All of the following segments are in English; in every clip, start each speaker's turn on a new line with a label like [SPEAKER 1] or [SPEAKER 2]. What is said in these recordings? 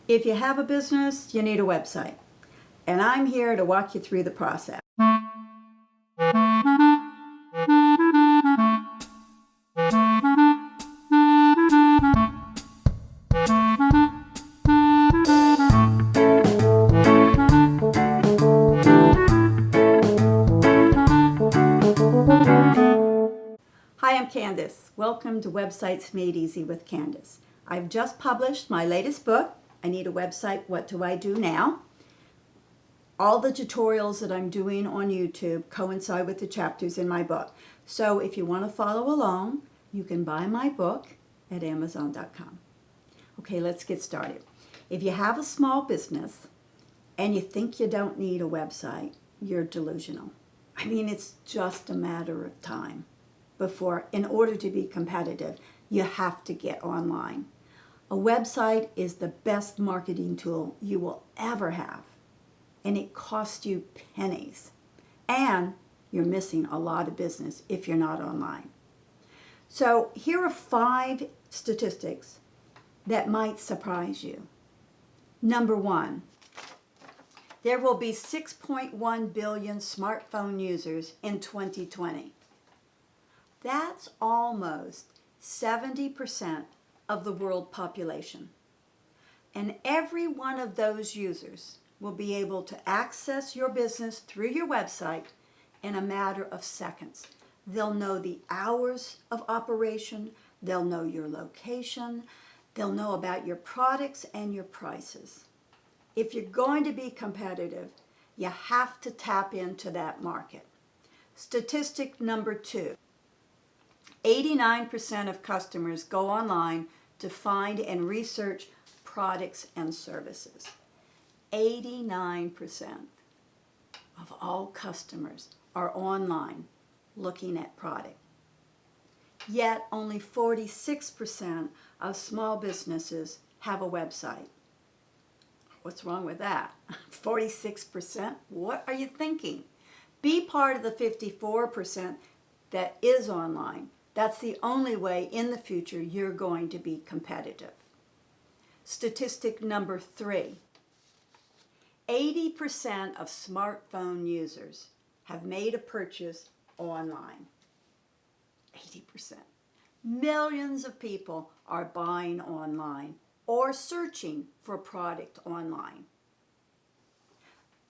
[SPEAKER 1] If you have a business, you need a website. And I'm here to walk you through the process. Hi, I'm Candace. Welcome to Websites Made Easy with Candace. I've just published my latest book, I Need a Website, What Do I Do Now? All the tutorials that I'm doing on YouTube coincide with the chapters in my book. So if you want to follow along, you can buy my book at Amazon.com. Okay, let's get started. If you have a small business and you think you don't need a website, you're delusional. I mean, it's just a matter of time before, in order to be competitive, you have to get online. A website is the best marketing tool you will ever have, and it costs you pennies. And you're missing a lot of business if you're not online. So here are 5 statistics that might surprise you. Number 1, there will be 6.1 billion smartphone users in 2020. That's almost 70% of the world population. And every one of those users will be able to access your business through your website in a matter of seconds. They'll know the hours of operation, they'll know your location, they'll know about your products and your prices. If you're going to be competitive, you have to tap into that market. Statistic number 2. 89% of customers go online to find and research products and services. 89% of all customers are online looking at product. Yet only 46% of small businesses have a website. What's wrong with that? 46%? What are you thinking? Be part of the 54% that is online. That's the only way in the future you're going to be competitive. Statistic number 3. 80% of smartphone users have made a purchase online. 80%. Millions of people are buying online or searching for a product online.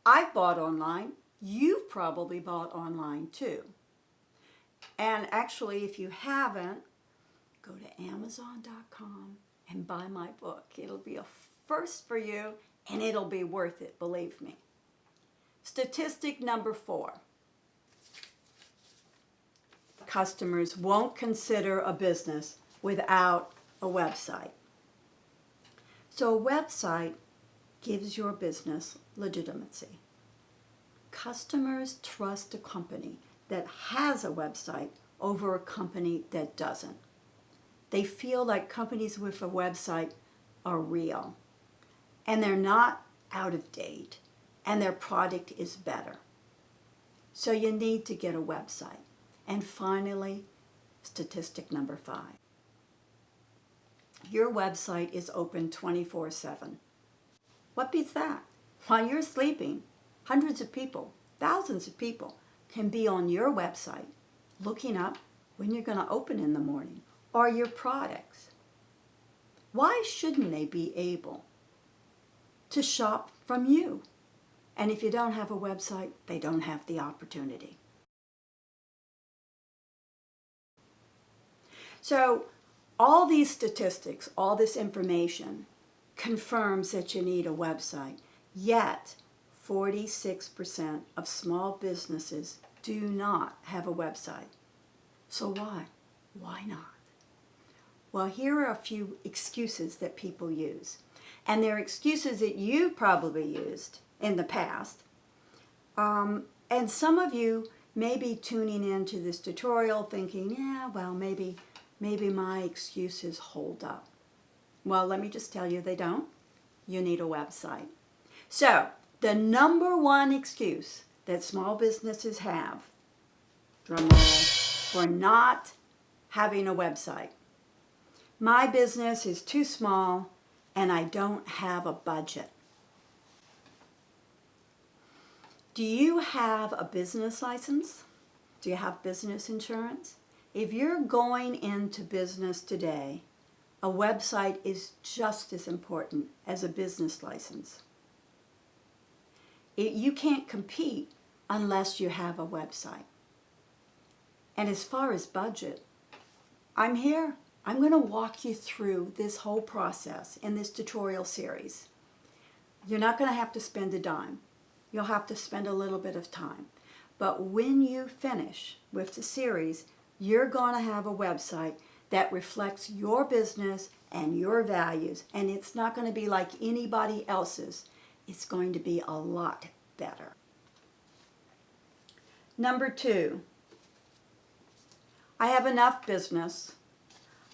[SPEAKER 1] I've bought online. You've probably bought online too. And actually, if you haven't, go to Amazon.com and buy my book. It'll be a first for you, and it'll be worth it, believe me. Statistic number 4. Customers won't consider a business without a website. So a website gives your business legitimacy. Customers trust a company that has a website over a company that doesn't. They feel like companies with a website are real, and they're not out of date, and their product is better. So you need to get a website. And finally, statistic number 5. Your website is open 24/7. What beats that? While you're sleeping, hundreds of people, thousands of people can be on your website looking up when you're going to open in the morning or your products. Why shouldn't they be able to shop from you? And if you don't have a website, they don't have the opportunity. So all these statistics, all this information confirms that you need a website, yet 46% of small businesses do not have a website. So why? Why not? Well, here are a few excuses that people use. And they're excuses that you've probably used in the past. And some of you may be tuning into this tutorial thinking, yeah, well, maybe my excuses hold up. Well, let me just tell you, they don't. You need a website. So, the number 1 excuse that small businesses have, drum roll, for not having a website. My business is too small and I don't have a budget. Do you have a business license? Do you have business insurance? If you're going into business today, a website is just as important as a business license. You can't compete unless you have a website. And as far as budget, I'm here. I'm going to walk you through this whole process in this tutorial series. You're not going to have to spend a dime. You'll have to spend a little bit of time. But when you finish with the series, you're going to have a website that reflects your business and your values, and it's not going to be like anybody else's. It's going to be a lot better. Number 2, I have enough business.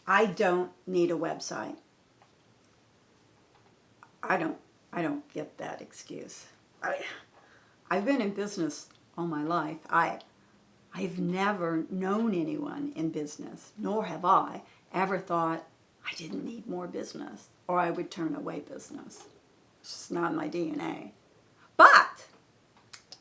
[SPEAKER 1] I don't need a website. I don't get that excuse. I've been in business all my life. I've never known anyone in business, nor have I ever thought I didn't need more business or I would turn away business. It's just not in my DNA. But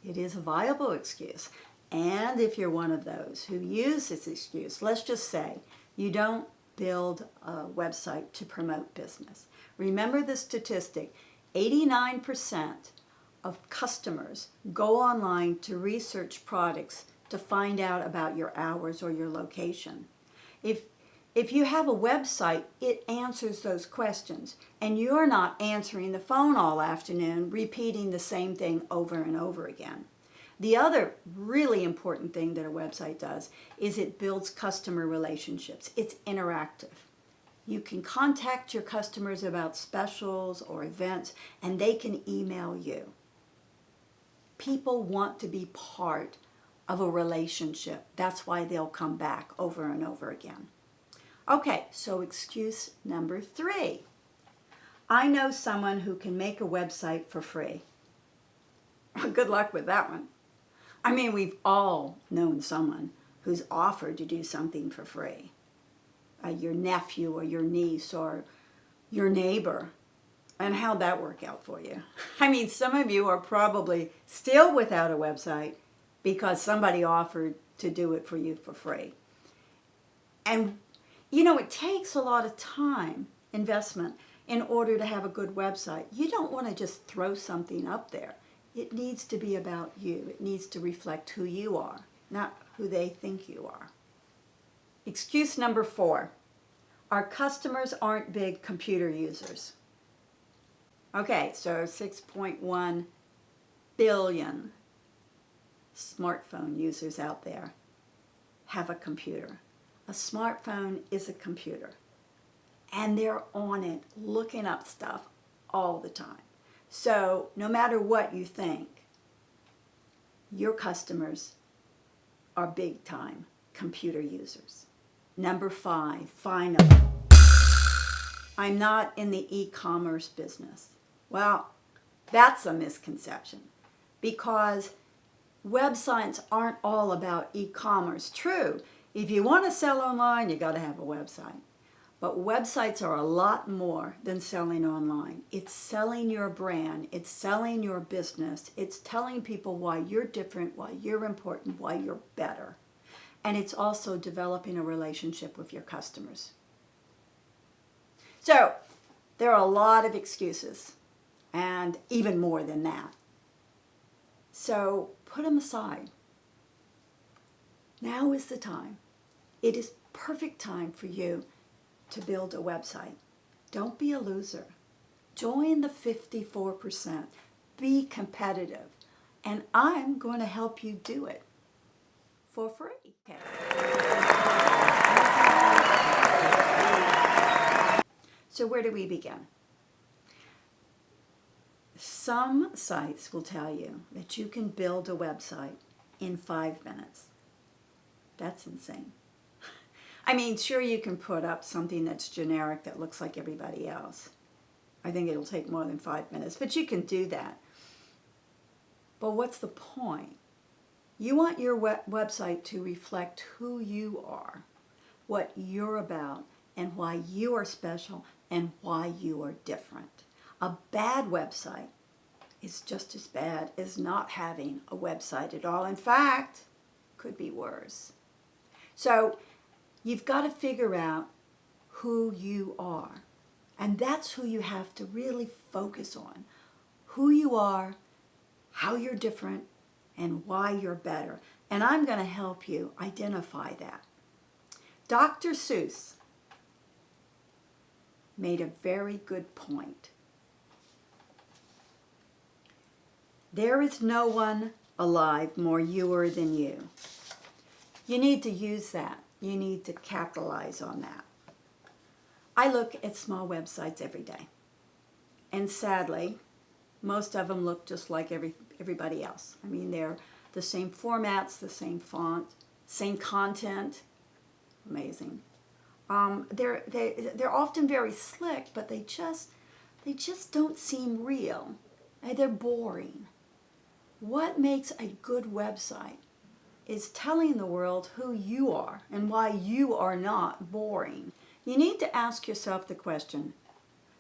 [SPEAKER 1] it is a viable excuse. And if you're one of those who use this excuse, let's just say you don't build a website to promote business. Remember the statistic, 89% of customers go online to research products to find out about your hours or your location. If you have a website, it answers those questions, and you're not answering the phone all afternoon, repeating the same thing over and over again. The other really important thing that a website does is it builds customer relationships. It's interactive. You can contact your customers about specials or events, and they can email you. People want to be part of a relationship. That's why they'll come back over and over again. Okay, so excuse number 3. I know someone who can make a website for free. Good luck with that one. I mean, we've all known someone who's offered to do something for free. Your nephew or your niece or your neighbor. And how'd that work out for you? I mean, some of you are probably still without a website because somebody offered to do it for you for free. And, you know, it takes a lot of time, investment, in order to have a good website. You don't want to just throw something up there. It needs to be about you. It needs to reflect who you are, not who they think you are. Excuse number 4. Our customers aren't big computer users. Okay, so 6.1 billion smartphone users out there have a computer. A smartphone is a computer, and they're on it looking up stuff all the time. So no matter what you think, your customers are big time computer users. Number 5, finally, I'm not in the e-commerce business. Well, that's a misconception, because websites aren't all about e-commerce. True, if you want to sell online, you got to have a website. But websites are a lot more than selling online. It's selling your brand. It's selling your business. It's telling people why you're different, why you're important, why you're better. And it's also developing a relationship with your customers. So, there are a lot of excuses, and even more than that. So, put them aside. Now is the time. It is perfect time for you to build a website. Don't be a loser. Join the 54%. Be competitive. And I'm going to help you do it for free. Okay. So where do we begin? Some sites will tell you that you can build a website in 5 minutes. That's insane. I mean, sure, you can put up something that's generic that looks like everybody else. I think it'll take more than 5 minutes, but you can do that. But what's the point? You want your website to reflect who you are, what you're about, and why you are special, and why you are different. A bad website is just as bad as not having a website at all. In fact, could be worse. So you've got to figure out who you are. And that's who you have to really focus on. Who you are, how you're different, and why you're better. And I'm going to help you identify that. Dr. Seuss made a very good point. There is no one alive more youer than you. You need to use that. You need to capitalize on that. I look at small websites every day. And sadly, most of them look just like everybody else. I mean, they're the same formats, the same font, same content. Amazing. They're often very slick, but they just don't seem real. They're boring. What makes a good website is telling the world who you are and why you are not boring. You need to ask yourself the question,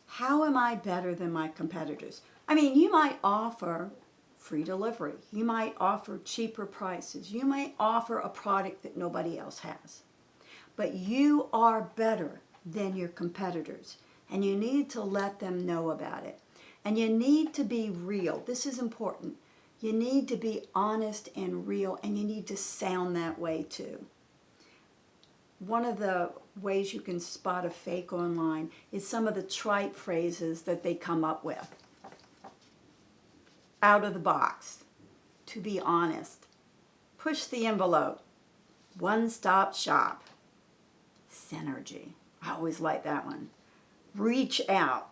[SPEAKER 1] how am I better than my competitors? I mean, you might offer free delivery. You might offer cheaper prices. You might offer a product that nobody else has. But you are better than your competitors, and you need to let them know about it. And you need to be real. This is important. You need to be honest and real, and you need to sound that way too. One of the ways you can spot a fake online is some of the trite phrases that they come up with. Out of the box, to be honest, push the envelope, one-stop shop, synergy. I always like that one. Reach out.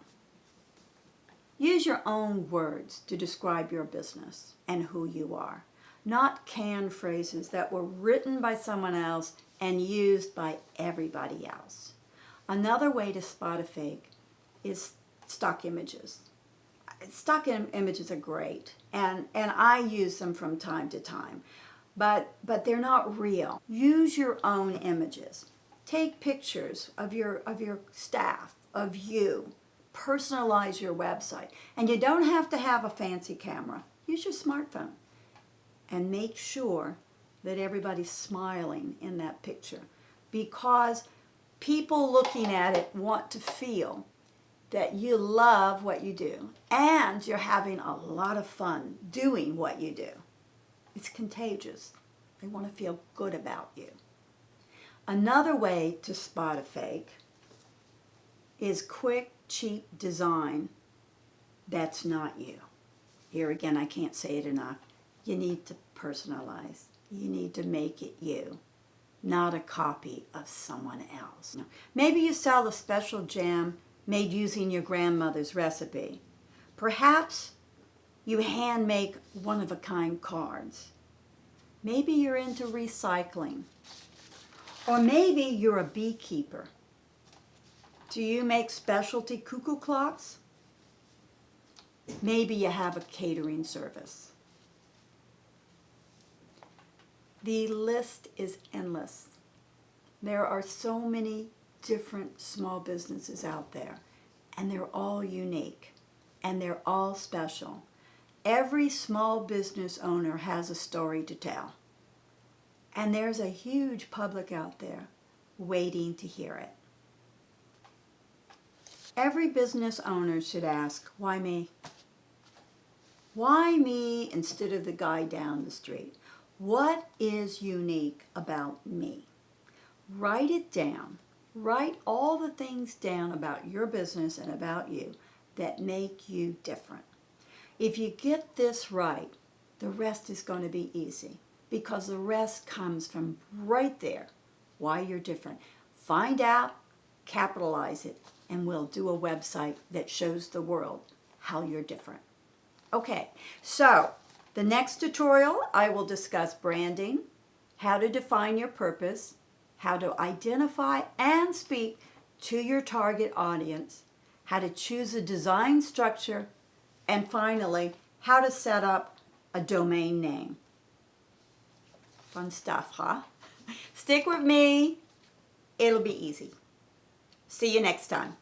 [SPEAKER 1] Use your own words to describe your business and who you are, not canned phrases that were written by someone else and used by everybody else. Another way to spot a fake is stock images. Stock images are great, and I use them from time to time, but they're not real. Use your own images. Take pictures of your staff, of you. Personalize your website. And you don't have to have a fancy camera. Use your smartphone. And make sure that everybody's smiling in that picture, because people looking at it want to feel that you love what you do and you're having a lot of fun doing what you do. It's contagious. They want to feel good about you. Another way to spot a fake is quick, cheap design that's not you. Here again, I can't say it enough. You need to personalize. You need to make it you, not a copy of someone else. Maybe you sell a special jam made using your grandmother's recipe. Perhaps you hand make one-of-a-kind cards. Maybe you're into recycling. Or maybe you're a beekeeper. Do you make specialty cuckoo clocks? Maybe you have a catering service. The list is endless. There are so many different small businesses out there, and they're all unique, and they're all special. Every small business owner has a story to tell, and there's a huge public out there waiting to hear it. Every business owner should ask, why me? Why me instead of the guy down the street? What is unique about me? Write it down. Write all the things down about your business and about you that make you different. If you get this right, the rest is going to be easy, because the rest comes from right there, why you're different. Find out, capitalize it, and we'll do a website that shows the world how you're different. Okay, so the next tutorial I will discuss branding, how to define your purpose, how to identify and speak to your target audience, how to choose a design structure, and finally, how to set up a domain name. Fun stuff, huh? Stick with me. It'll be easy. See you next time.